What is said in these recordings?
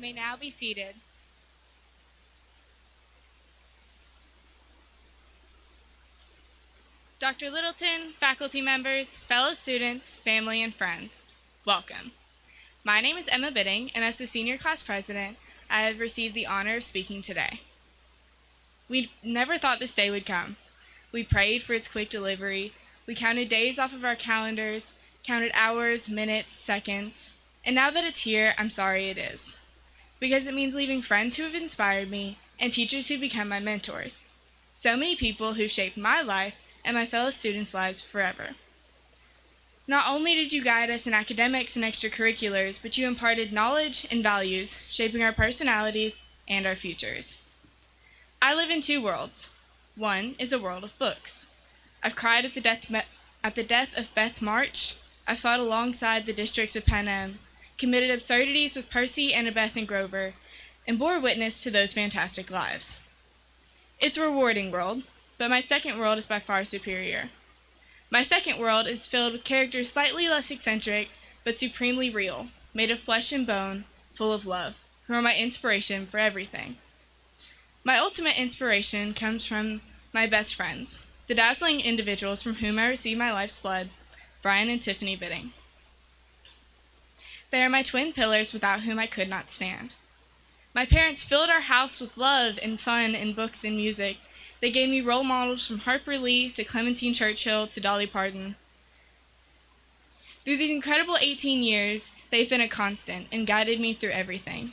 may now be seated. Dr. Littleton, faculty members, fellow students, family, and friends, welcome. My name is Emma Bidding, and as the senior class president, I have received the honor of speaking today. We never thought this day would come. We prayed for its quick delivery. We counted days off of our calendars, counted hours, minutes, seconds, and now that it's here, I'm sorry it is. Because it means leaving friends who have inspired me and teachers who become my mentors. So many people who've shaped my life and my fellow students' lives forever. Not only did you guide us in academics and extracurriculars, but you imparted knowledge and values, shaping our personalities and our futures. I live in two worlds. One is a world of books. I've cried at the death of Beth March. I fought alongside the districts of Panem, committed absurdities with Percy, Annabeth, and Grover, and bore witness to those fantastic lives. It's a rewarding world, but my second world is by far superior. My second world is filled with characters slightly less eccentric, but supremely real, made of flesh and bone, full of love, who are my inspiration for everything. My ultimate inspiration comes from my best friends, the dazzling individuals from whom I received my life's blood, Brian and Tiffany Bidding. They are my twin pillars without whom I could not stand. My parents filled our house with love and fun and books and music. They gave me role models from Harper Lee to Clementine Churchill to Dolly Parton. Through these incredible 18 years, they've been a constant and guided me through everything.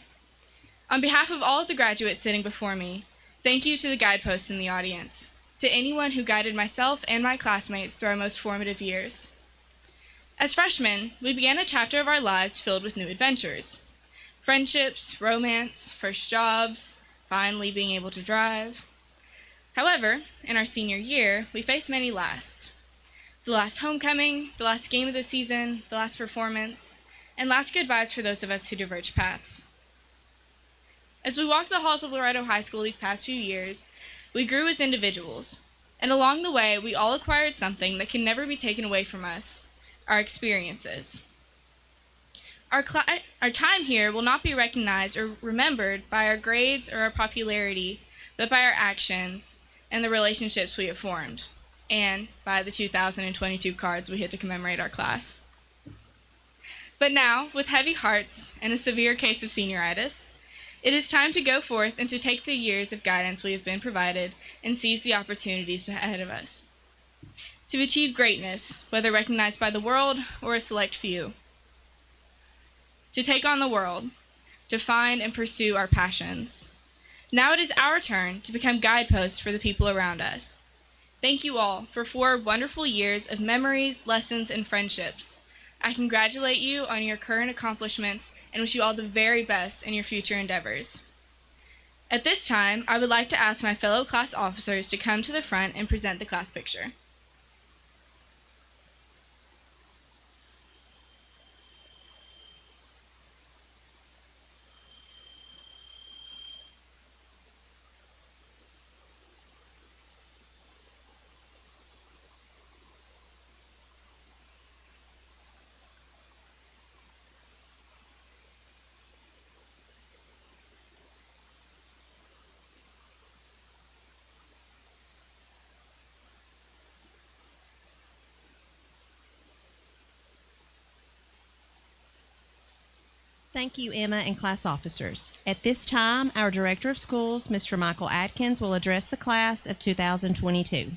On behalf of all of the graduates sitting before me, thank you to the guideposts in the audience, to anyone who guided myself and my classmates through our most formative years. As freshmen, we began a chapter of our lives filled with new adventures. Friendships, romance, first jobs, finally being able to drive. However, in our senior year, we faced many lasts. The last homecoming, the last game of the season, the last performance, and last goodbyes for those of us who diverged paths. As we walked the halls of Loretto High School these past few years, we grew as individuals, and along the way, we all acquired something that can never be taken away from us, our experiences. Our time here will not be recognized or remembered by our grades or our popularity, but by our actions and the relationships we have formed, and by the 2022 cards we hit to commemorate our class. But now, with heavy hearts and a severe case of senioritis, it is time to go forth and to take the years of guidance we have been provided and seize the opportunities ahead of us. To achieve greatness, whether recognized by the world or a select few. To take on the world, to find and pursue our passions. Now it is our turn to become guideposts for the people around us. Thank you all for 4 wonderful years of memories, lessons, and friendships. I congratulate you on your current accomplishments and wish you all the very best in your future endeavors. At this time, I would like to ask my fellow class officers to come to the front and present the class picture. Thank you, Emma and class officers. At this time, our Director of Schools, Mr. Michael Atkins, will address the class of 2022.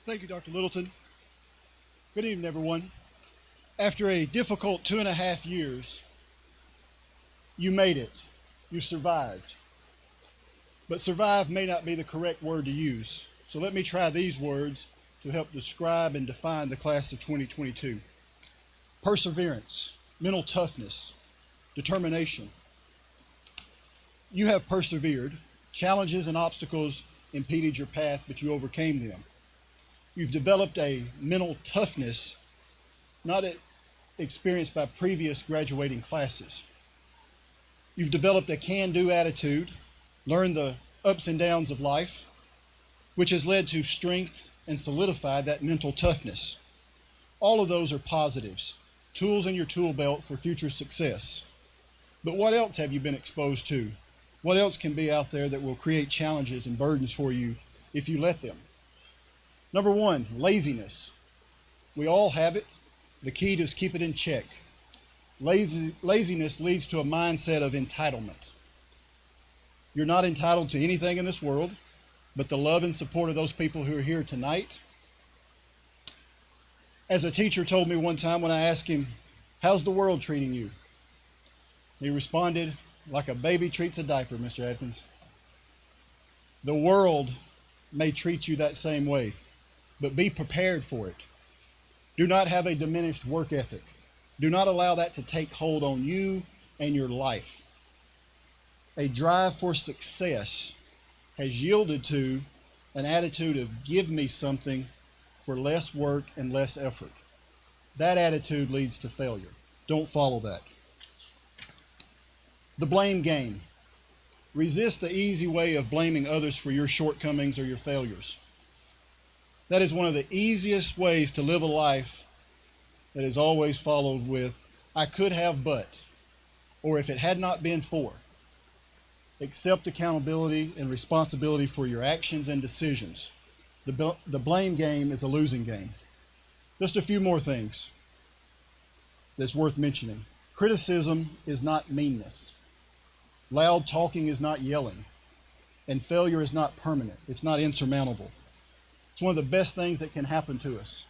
Thank you, Dr. Littleton. Good evening, everyone. After a difficult 2.5 years, you made it. You survived. But survive may not be the correct word to use. So let me try these words to help describe and define the class of 2022. Perseverance, mental toughness, determination. You have persevered. Challenges and obstacles impeded your path, but you overcame them. You've developed a mental toughness not experienced by previous graduating classes. You've developed a can-do attitude, learned the ups and downs of life, which has led to strength and solidified that mental toughness. All of those are positives, tools in your tool belt for future success. But what else have you been exposed to? What else can be out there that will create challenges and burdens for you if you let them? Number one, laziness. We all have it. The key is keep it in check. Laziness leads to a mindset of entitlement. You're not entitled to anything in this world but the love and support of those people who are here tonight. As a teacher told me one time when I asked him, "How's the world treating you?" He responded, "Like a baby treats a diaper, Mr. Atkins." The world may treat you that same way, but be prepared for it. Do not have a diminished work ethic. Do not allow that to take hold on you and your life. A drive for success has yielded to an attitude of give me something for less work and less effort. That attitude leads to failure. Don't follow that. The blame game. Resist the easy way of blaming others for your shortcomings or your failures. That is one of the easiest ways to live a life that is always followed with, "I could have but," or "if it had not been for." Accept accountability and responsibility for your actions and decisions. The blame game is a losing game. Just a few more things that's worth mentioning. Criticism is not meanness. Loud talking is not yelling. And failure is not permanent. It's not insurmountable. It's one of the best things that can happen to us,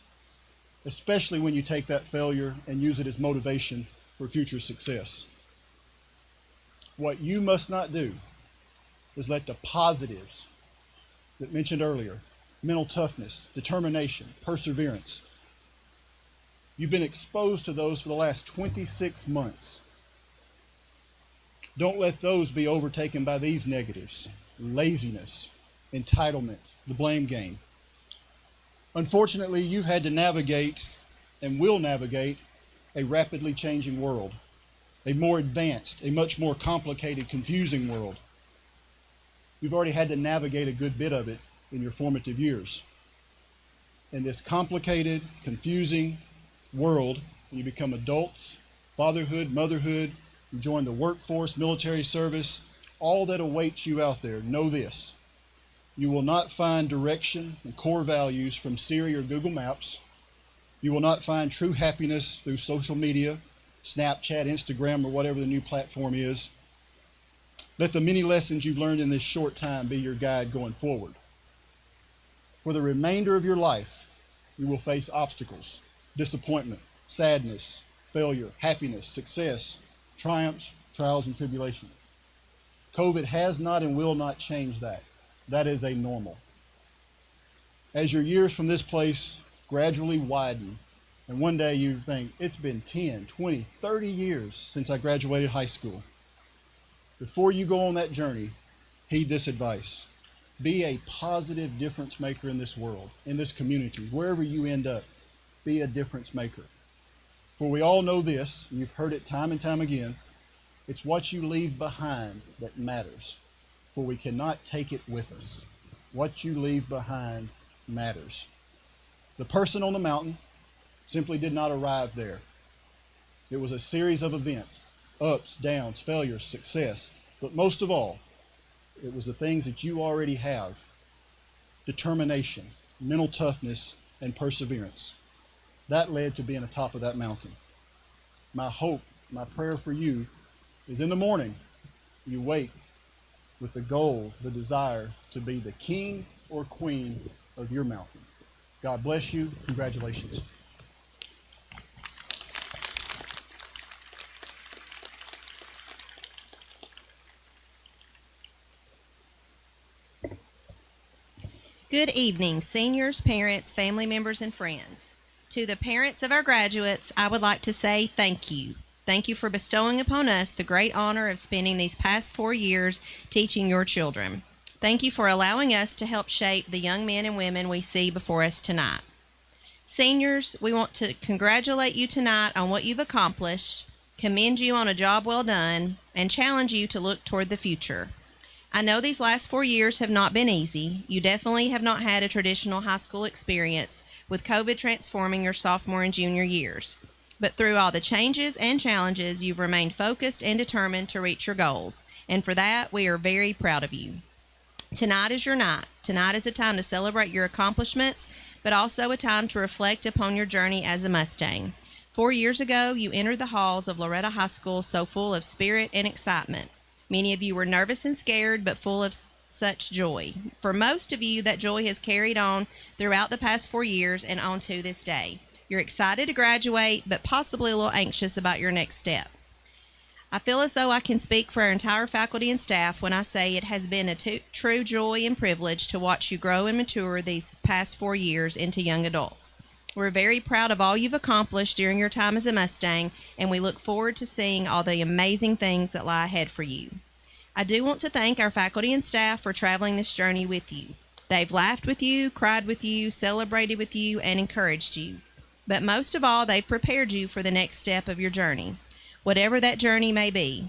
especially when you take that failure and use it as motivation for future success. What you must not do is let the positives that mentioned earlier, mental toughness, determination, perseverance, you've been exposed to those for the last 26 months. Don't let those be overtaken by these negatives: laziness, entitlement, the blame game. Unfortunately, you've had to navigate and will navigate a rapidly changing world, a more advanced, a much more complicated, confusing world. You've already had to navigate a good bit of it in your formative years. In this complicated, confusing world, when you become adults, fatherhood, motherhood, you join the workforce, military service, all that awaits you out there, know this: you will not find direction and core values from Siri or Google Maps. You will not find true happiness through social media, Snapchat, Instagram, or whatever the new platform is. Let the many lessons you've learned in this short time be your guide going forward. For the remainder of your life, you will face obstacles, disappointment, sadness, failure, happiness, success, triumphs, trials, and tribulation. COVID has not and will not change that. That is a normal. As your years from this place gradually widen, and one day you think, it's been 10, 20, 30 years since I graduated high school. Before you go on that journey, heed this advice. Be a positive difference maker in this world, in this community, wherever you end up. Be a difference maker. For we all know this, and you've heard it time and time again, it's what you leave behind that matters. For we cannot take it with us. What you leave behind matters. The person on the mountain simply did not arrive there. It was a series of events, ups, downs, failures, success. But most of all, it was the things that you already have: determination, mental toughness, and perseverance. That led to being atop of that mountain. My hope, my prayer for you is in the morning, you wake with the goal, the desire to be the king or queen of your mountain. God bless you. Congratulations. Good evening, seniors, parents, family members, and friends. To the parents of our graduates, I would like to say thank you. Thank you for bestowing upon us the great honor of spending these past 4 years teaching your children. Thank you for allowing us to help shape the young men and women we see before us tonight. Seniors, we want to congratulate you tonight on what you've accomplished, commend you on a job well done, and challenge you to look toward the future. I know these last 4 years have not been easy. You definitely have not had a traditional high school experience, with COVID transforming your sophomore and junior years. But through all the changes and challenges, you've remained focused and determined to reach your goals. And for that, we are very proud of you. Tonight is your night. Tonight is a time to celebrate your accomplishments, but also a time to reflect upon your journey as a Mustang. 4 years ago, you entered the halls of Loretto High School so full of spirit and excitement. Many of you were nervous and scared, but full of such joy. For most of you, that joy has carried on throughout the past 4 years and on to this day. You're excited to graduate, but possibly a little anxious about your next step. I feel as though I can speak for our entire faculty and staff when I say it has been a true joy and privilege to watch you grow and mature these past 4 years into young adults. We're very proud of all you've accomplished during your time as a Mustang, and we look forward to seeing all the amazing things that lie ahead for you. I do want to thank our faculty and staff for traveling this journey with you. They've laughed with you, cried with you, celebrated with you, and encouraged you. But most of all, they've prepared you for the next step of your journey, whatever that journey may be.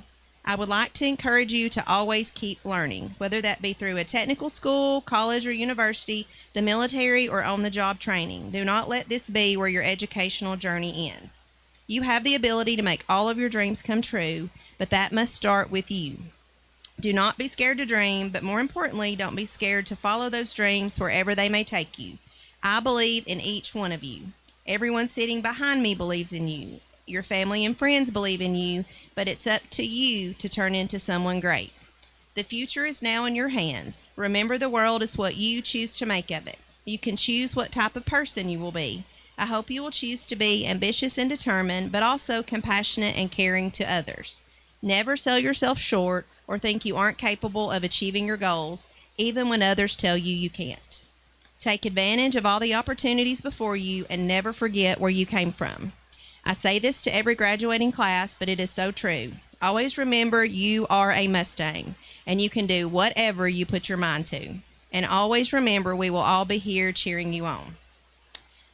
I would like to encourage you to always keep learning, whether that be through a technical school, college, or university, the military, or on-the-job training. Do not let this be where your educational journey ends. You have the ability to make all of your dreams come true, but that must start with you. Do not be scared to dream, but more importantly, don't be scared to follow those dreams wherever they may take you. I believe in each one of you. Everyone sitting behind me believes in you. Your family and friends believe in you, but it's up to you to turn into someone great. The future is now in your hands. Remember, the world is what you choose to make of it. You can choose what type of person you will be. I hope you will choose to be ambitious and determined, but also compassionate and caring to others. Never sell yourself short or think you aren't capable of achieving your goals, even when others tell you you can't. Take advantage of all the opportunities before you and never forget where you came from. I say this to every graduating class, but it is so true. Always remember you are a Mustang, and you can do whatever you put your mind to. And always remember we will all be here cheering you on.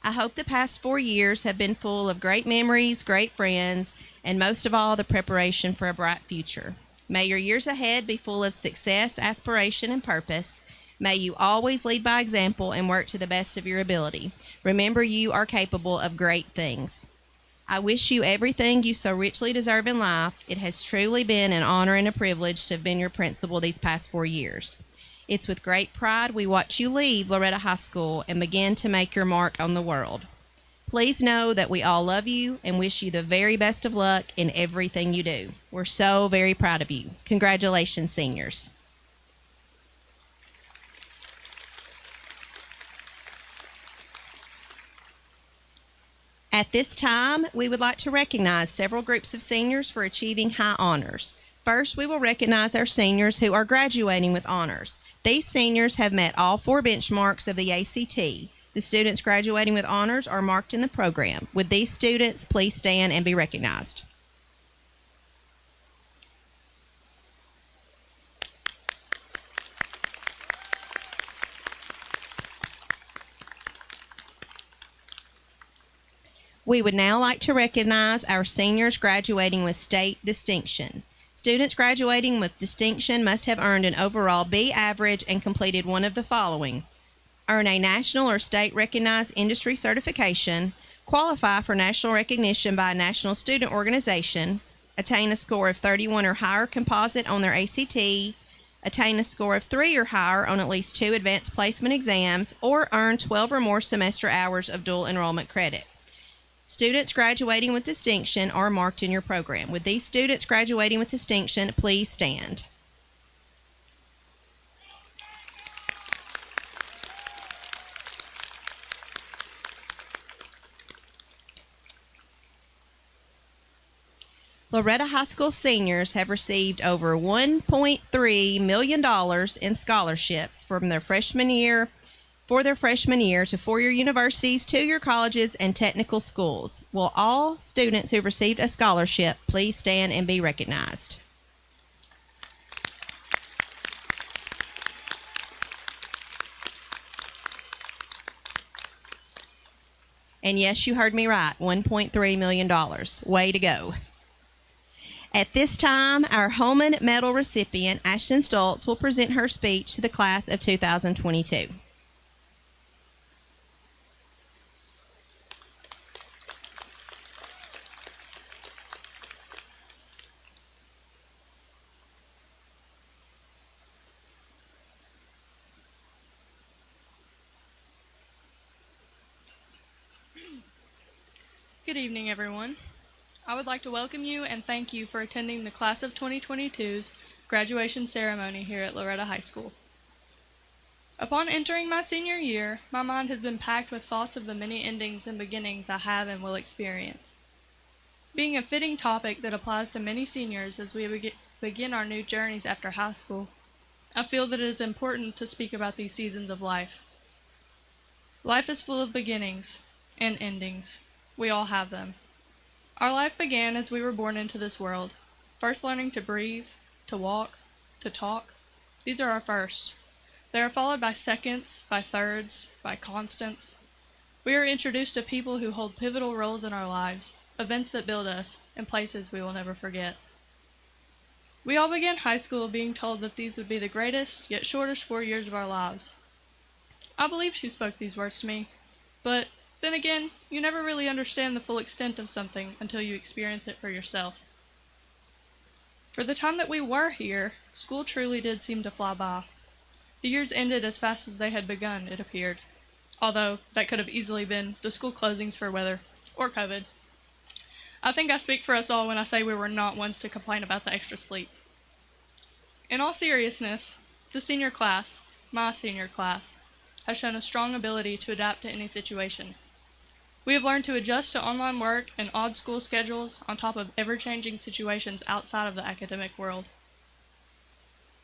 I hope the past 4 years have been full of great memories, great friends, and most of all, the preparation for a bright future. May your years ahead be full of success, aspiration, and purpose. May you always lead by example and work to the best of your ability. Remember, you are capable of great things. I wish you everything you so richly deserve in life. It has truly been an honor and a privilege to have been your principal these past 4 years. It's with great pride we watch you leave Loretto High School and begin to make your mark on the world. Please know that we all love you and wish you the very best of luck in everything you do. We're so very proud of you. Congratulations, seniors. At this time, we would like to recognize several groups of seniors for achieving high honors. First, we will recognize our seniors who are graduating with honors. These seniors have met all 4 benchmarks of the ACT. The students graduating with honors are marked in the program. Would these students please stand and be recognized? We would now like to recognize our seniors graduating with state distinction. Students graduating with distinction must have earned an overall B average and completed one of the following: earn a national or state recognized industry certification, qualify for national recognition by a national student organization, attain a score of 31 or higher composite on their ACT, attain a score of 3 or higher on at least 2 advanced placement exams, or earn 12 or more semester hours of dual enrollment credit. Students graduating with distinction are marked in your program. Would these students graduating with distinction please stand? Loretto High School seniors have received over $1.3 million in scholarships from their freshman year to 4-year universities, 2-year colleges, and technical schools. Will all students who received a scholarship please stand and be recognized? And yes, you heard me right, $1.3 million. Way to go. At this time, our Holman Medal recipient, Ashton Stoltz, will present her speech to the class of 2022. Good evening, everyone. I would like to welcome you and thank you for attending the Class of 2022's graduation ceremony here at Loretto High School. Upon entering my senior year, my mind has been packed with thoughts of the many endings and beginnings I have and will experience. Being a fitting topic that applies to many seniors as we begin our new journeys after high school, I feel that it is important to speak about these seasons of life. Life is full of beginnings and endings. We all have them. Our life began as we were born into this world, first learning to breathe, to walk, to talk. These are our firsts. They are followed by seconds, by thirds, by constants. We are introduced to people who hold pivotal roles in our lives, events that build us, and places we will never forget. We all began high school being told that these would be the greatest, yet shortest 4 years of our lives. I believe she spoke these words to me, but then again, you never really understand the full extent of something until you experience it for yourself. For the time that we were here, school truly did seem to fly by. The years ended as fast as they had begun, it appeared, although that could have easily been the school closings for weather or COVID. I think I speak for us all when I say we were not ones to complain about the extra sleep. In all seriousness, the senior class, my senior class, has shown a strong ability to adapt to any situation. We have learned to adjust to online work and odd school schedules on top of ever-changing situations outside of the academic world.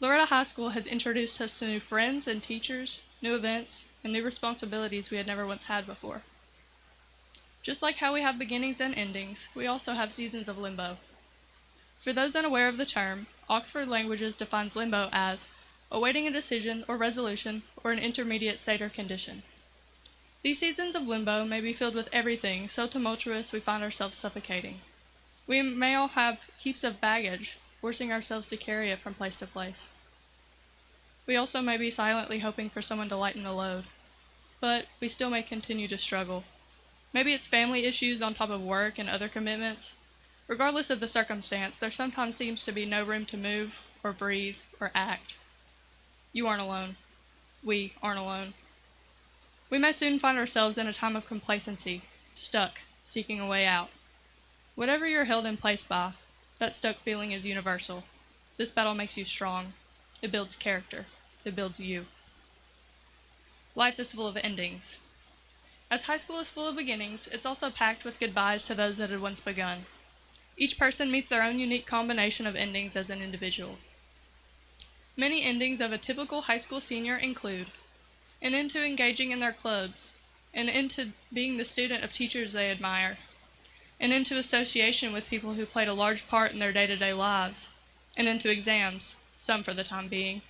Loretto High School has introduced us to new friends and teachers, new events, and new responsibilities we had never once had before. Just like how we have beginnings and endings, we also have seasons of limbo. For those unaware of the term, Oxford Languages defines limbo as awaiting a decision or resolution or an intermediate state or condition. These seasons of limbo may be filled with everything so tumultuous we find ourselves suffocating. We may all have heaps of baggage, forcing ourselves to carry it from place to place. We also may be silently hoping for someone to lighten the load, but we still may continue to struggle. Maybe it's family issues on top of work and other commitments. Regardless of the circumstance, there sometimes seems to be no room to move, or breathe, or act. You aren't alone. We aren't alone. We may soon find ourselves in a time of complacency, stuck, seeking a way out. Whatever you're held in place by, that stuck feeling is universal. This battle makes you strong. It builds character. It builds you. Life is full of endings. As high school is full of beginnings, it's also packed with goodbyes to those that had once begun. Each person meets their own unique combination of endings as an individual. Many endings of a typical high school senior include an end to engaging in their clubs, an end to being the student of teachers they admire, an end to association with people who played a large part in their day-to-day lives, an end to exams, some for the time being,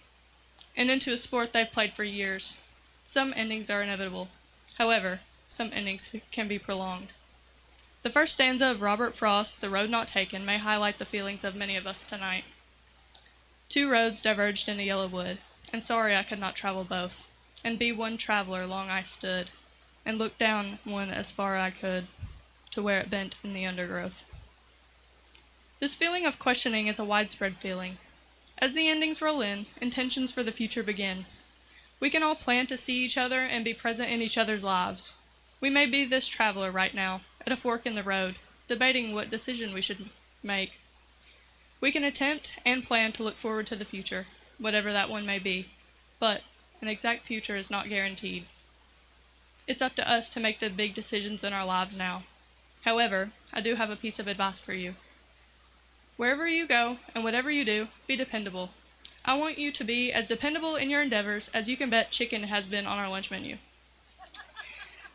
an end to a sport they've played for years. Some endings are inevitable. However, some endings can be prolonged. The first stanza of Robert Frost's The Road Not Taken may highlight the feelings of many of us tonight. 2 roads diverged in the yellow wood, and sorry I could not travel both. And be one traveler long I stood, and looked down one as far I could, to where it bent in the undergrowth. This feeling of questioning is a widespread feeling. As the endings roll in, intentions for the future begin. We can all plan to see each other and be present in each other's lives. We may be this traveler right now, at a fork in the road, debating what decision we should make. We can attempt and plan to look forward to the future, whatever that one may be, but an exact future is not guaranteed. It's up to us to make the big decisions in our lives now. However, I do have a piece of advice for you. Wherever you go and whatever you do, be dependable. I want you to be as dependable in your endeavors as you can bet chicken has been on our lunch menu.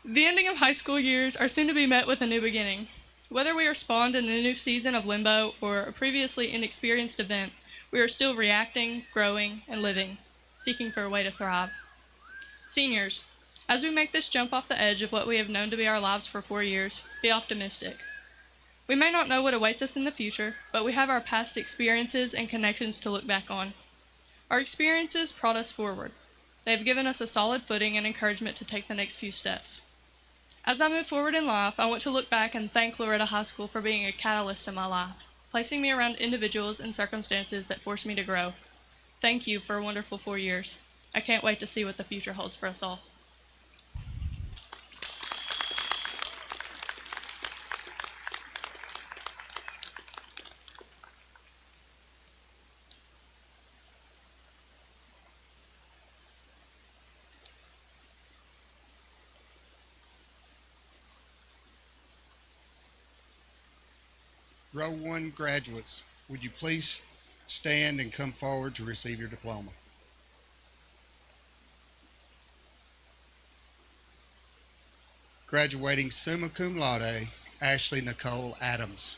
The ending of high school years are soon to be met with a new beginning. Whether we are spawned in a new season of limbo or a previously inexperienced event, we are still reacting, growing, and living, seeking for a way to thrive. Seniors, as we make this jump off the edge of what we have known to be our lives for 4 years, be optimistic. We may not know what awaits us in the future, but we have our past experiences and connections to look back on. Our experiences brought us forward. They have given us a solid footing and encouragement to take the next few steps. As I move forward in life, I want to look back and thank Loretto High School for being a catalyst in my life, placing me around individuals and circumstances that forced me to grow. Thank you for a wonderful 4 years. I can't wait to see what the future holds for us all. Row 1 graduates, would you please stand and come forward to receive your diploma? Graduating summa cum laude, Ashley Nicole Adams.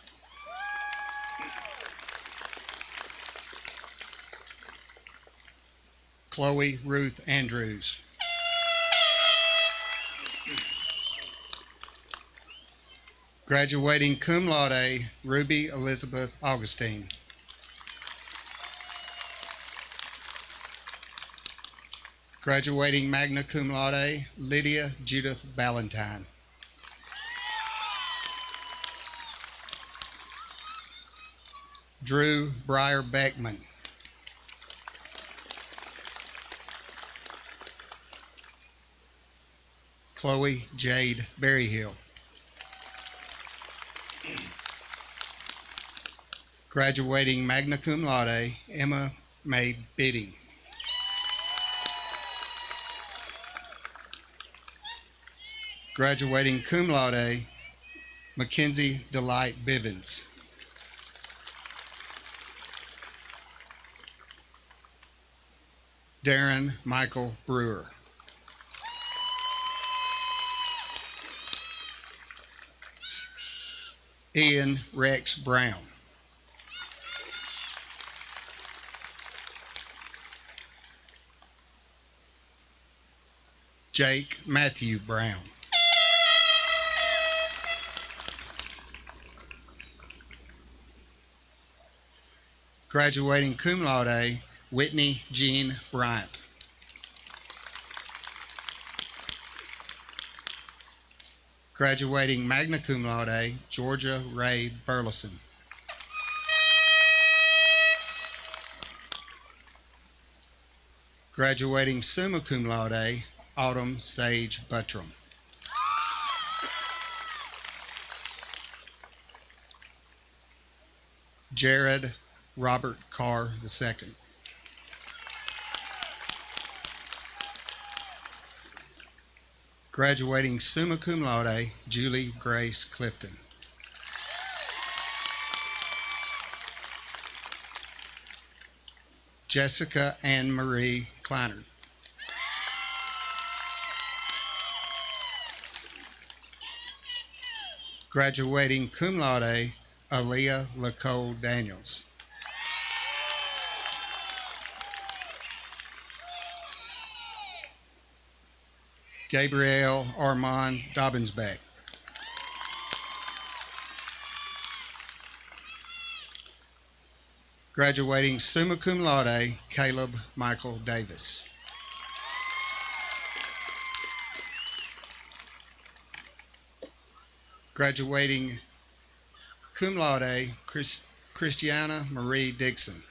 Chloe Ruth Andrews. Graduating cum laude, Ruby Elizabeth Augustine. Graduating magna cum laude, Lydia Judith Ballantyne. Drew Breyer Beckman. Chloe Jade Berryhill. Graduating magna cum laude, Emma May Bidding. Graduating cum laude, Mackenzie Delight Bivens. Darren Michael Brewer. Ian Rex Brown. Jake Matthew Brown. Graduating cum laude, Whitney Jean Bryant. Graduating magna cum laude, Georgia Ray Burleson. Graduating summa cum laude, Autumn Sage Buttram. Jared Robert Carr II. Graduating summa cum laude, Julie Grace Clifton. Jessica Ann Marie Kleinert. Graduating cum laude, Aaliyah Lacole Daniels. Gabrielle Armand Dobbinsbeck. Graduating summa cum laude, Caleb Michael Davis. Graduating cum laude, Christiana Marie Dixon.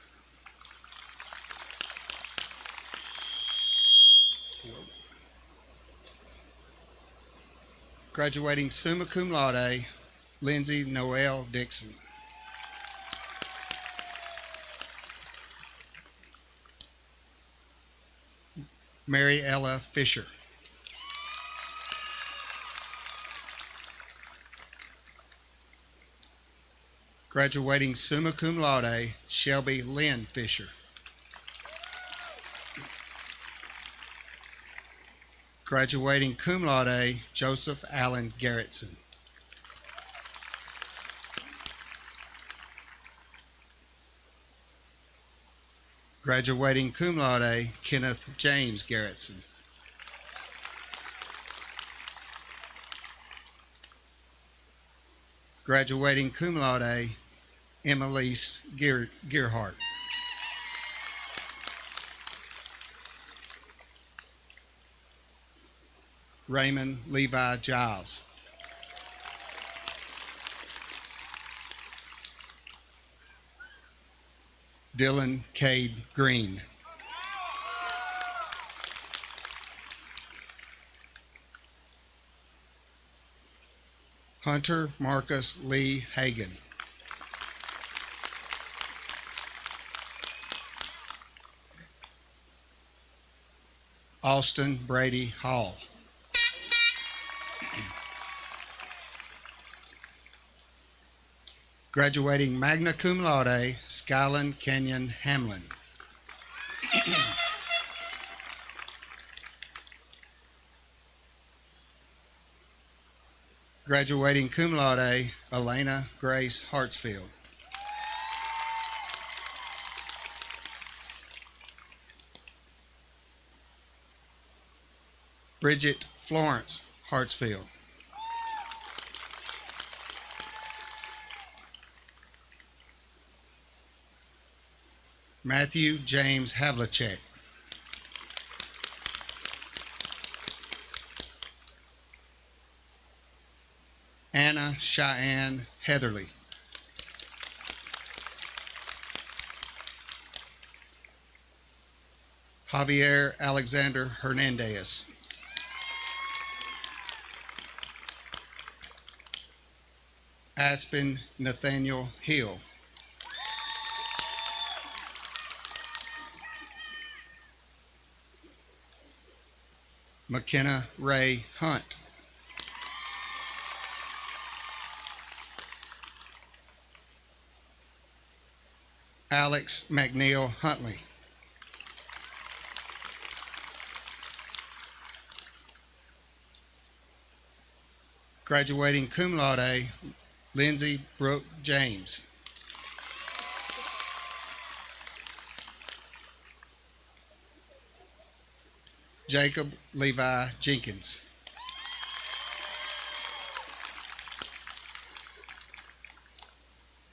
Graduating summa cum laude, Lindsay Noel Dixon. Mary Ella Fisher. Graduating summa cum laude, Shelby Lynn Fisher. Graduating cum laude, Joseph Allen Garrettson. Graduating cum laude, Kenneth James Garrettson. Graduating cum laude, Emelise Gearhart. Raymond Levi Giles. Dylan Cade Green. Hunter Marcus Lee Hagan. Austin Brady Hall. Graduating magna cum laude, Skyland Kenyon Hamlin. Graduating cum laude, Elena Grace Hartsfield. Bridget Florence Hartsfield. Matthew James Havlicek. Anna Cheyenne Heatherly. Javier Alexander Hernandez. Aspen Nathaniel Hill. McKenna Ray Hunt. Alex McNeil Huntley. Graduating cum laude, Lindsay Brooke James. Jacob Levi Jenkins.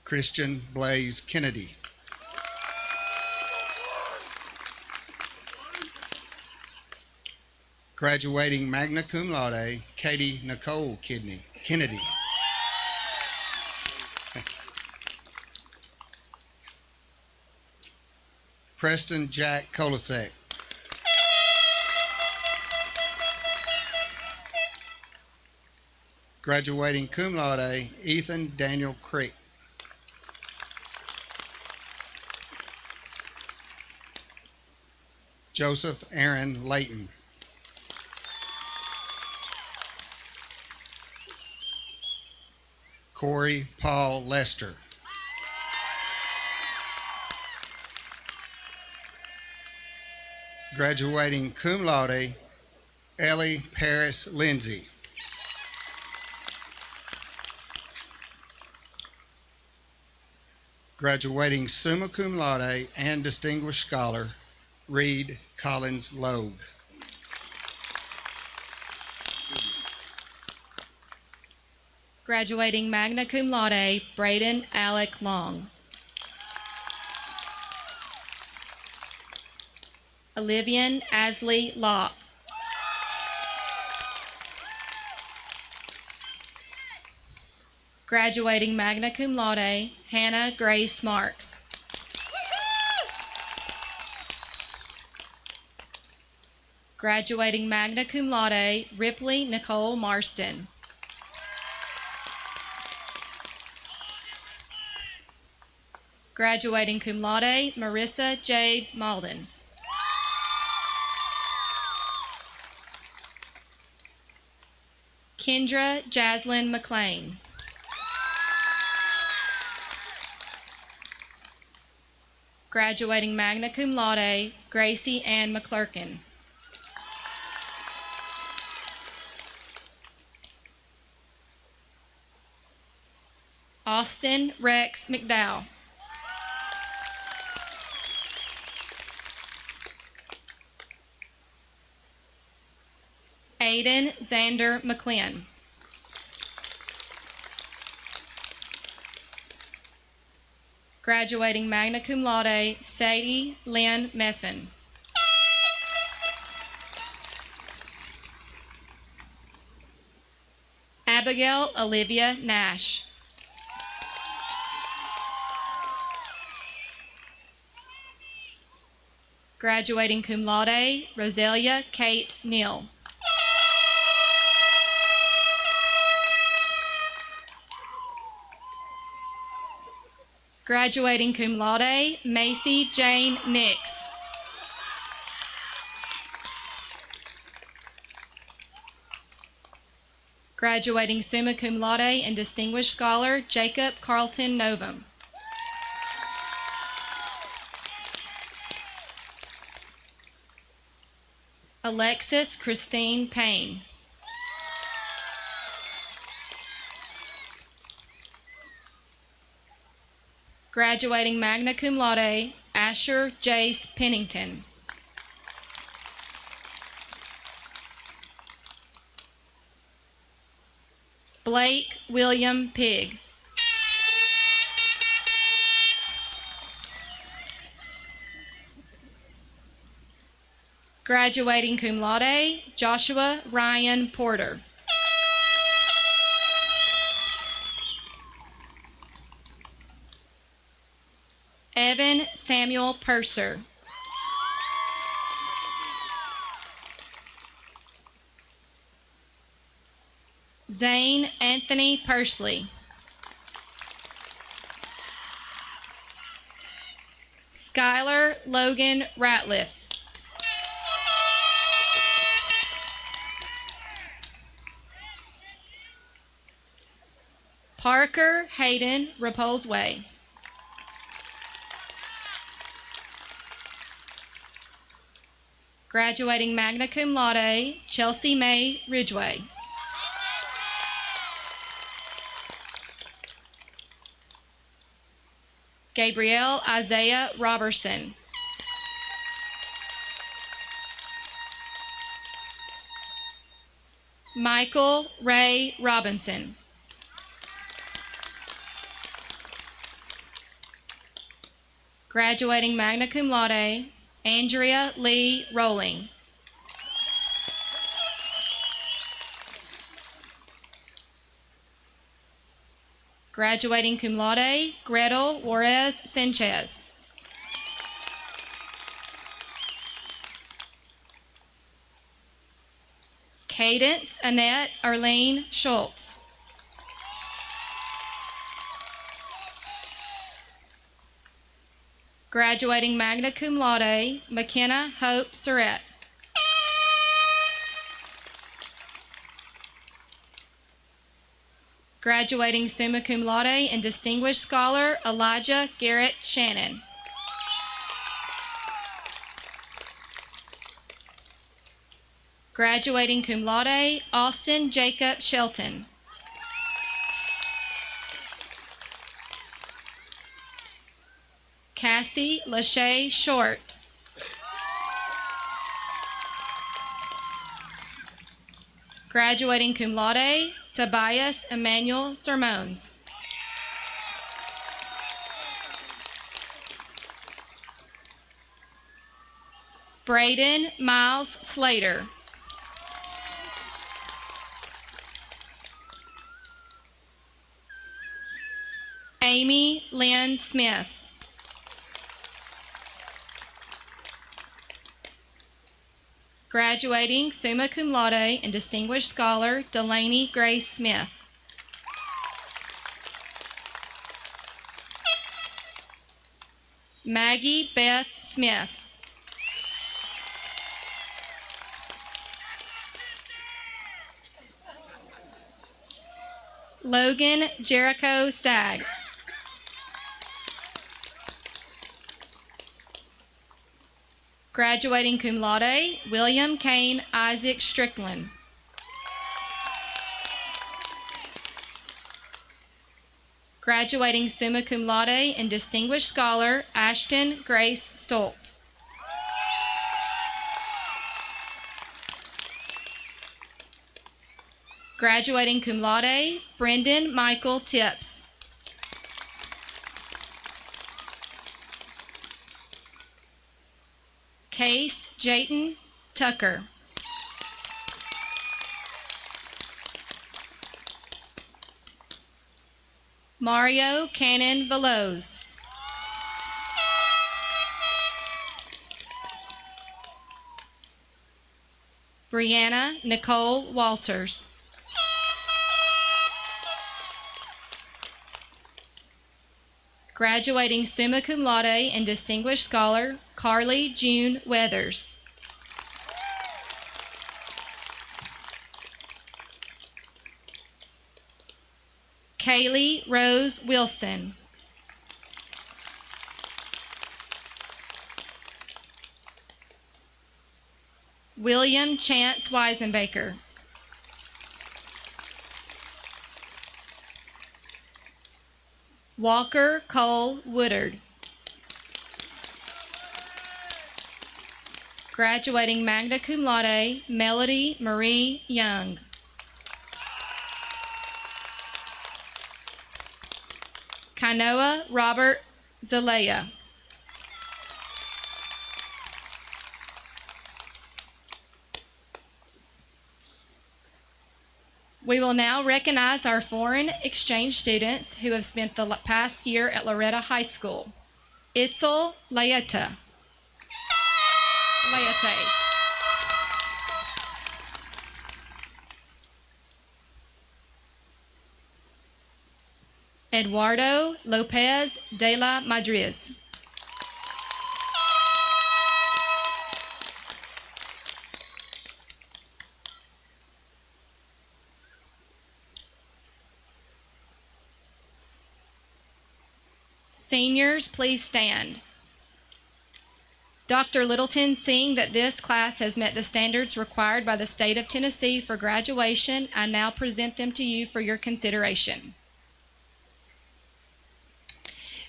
Christian Blaze Kennedy. Graduating magna cum laude, Katie Nicole Kennedy. Preston Jack Kolasek. Graduating cum laude, Ethan Daniel Crick. Joseph Aaron Layton. Corey Paul Lester. Graduating cum laude, Ellie Paris Lindsay. Graduating summa cum laude and distinguished scholar, Reed Collins Loeb. Graduating magna cum laude, Braden Alec Long. Olivian Asley Locke. Graduating magna cum laude, Hannah Grace Marks. Graduating magna cum laude, Ripley Nicole Marston. Graduating cum laude, Marissa Jade Malden. Kendra Jaslyn McLean. Graduating magna cum laude, Gracie Ann McClurkin. Austin Rex McDowell. Aiden Xander McLean. Graduating magna cum laude, Sadie Lynn Methvin. Abigail Olivia Nash. Graduating cum laude, Roselia Kate Neal. Graduating cum laude, Macy Jane Nix. Graduating summa cum laude and distinguished scholar, Jacob Carlton Novum. Alexis Christine Payne. Graduating magna cum laude, Asher Jace Pennington. Blake William Pigg. Graduating cum laude, Joshua Ryan Porter. Evan Samuel Purser. Zane Anthony Pursley. Skylar Logan Ratliff. Parker Hayden Repulseway. Graduating magna cum laude, Chelsea May Ridgway. Gabrielle Isaiah Robertson. Michael Ray Robinson. Graduating magna cum laude, Andrea Lee Rowling. Graduating cum laude, Gretel Juarez Sanchez. Cadence Annette Arlene Schultz. Graduating magna cum laude, McKenna Hope Surratt. Graduating summa cum laude and distinguished scholar, Elijah Garrett Shannon. Graduating cum laude, Austin Jacob Shelton. Cassie Lachey Short. Graduating cum laude, Tobias Emmanuel Sermones. Braden Miles Slater. Amy Lynn Smith. Graduating summa cum laude and distinguished scholar, Delaney Grace Smith. Maggie Beth Smith. Logan Jericho Staggs. Graduating cum laude, William Kane Isaac Strickland. Graduating summa cum laude and distinguished scholar, Ashton Grace Stoltz. Graduating cum laude, Brendan Michael Tips. Case Jayton Tucker. Mario Cannon Veloz. Brianna Nicole Walters. Graduating summa cum laude and distinguished scholar Carly June Weathers. Kaylee Rose Wilson. William Chance Weisenbaker. Walker Cole Woodard. Graduating magna cum laude Melody Marie Young. Kainoa Robert Zalea. We will now recognize our foreign exchange students who have spent the past year at Loretto High School. Itzel Layeta. Eduardo Lopez de la Madriz. Seniors, please stand. Dr. Littleton, seeing that this class has met the standards required by the state of Tennessee for graduation, I now present them to you for your consideration.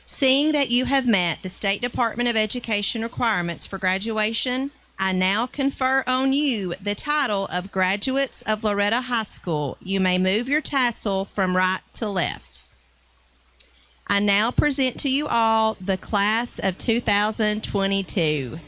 Seeing that you have met the State Department of Education requirements for graduation, I now confer on you the title of Graduates of Loretto High School. You may move your tassel from right to left. I now present to you all the class of 2022.